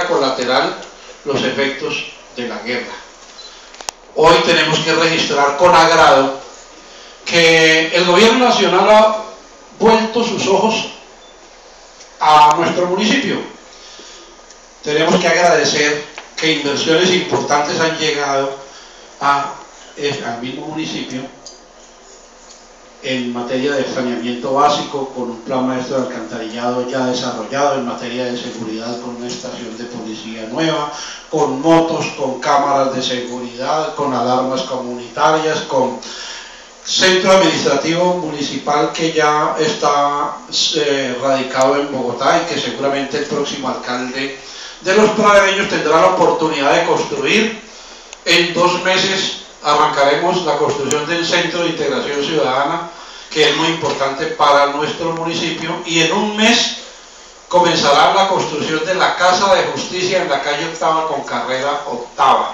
colateral los efectos de la guerra. Hoy tenemos que registrar con agrado que el gobierno nacional ha vuelto sus ojos a nuestro municipio. Tenemos que agradecer que inversiones importantes han llegado al mismo municipio en materia de saneamiento básico, con un plan maestro de alcantarillado ya desarrollado, en materia de seguridad con una estación de policía nueva, con motos, con cámaras de seguridad, con alarmas comunitarias, con centro administrativo municipal que ya está radicado en Bogotá y que seguramente el próximo alcalde de Los Pradereños tendrá la oportunidad de construir. En 2 meses arrancaremos la construcción del Centro de Integración Ciudadana, que es muy importante para nuestro municipio, y en 1 mes comenzará la construcción de la Casa de Justicia en la calle Octava con carrera 8ª.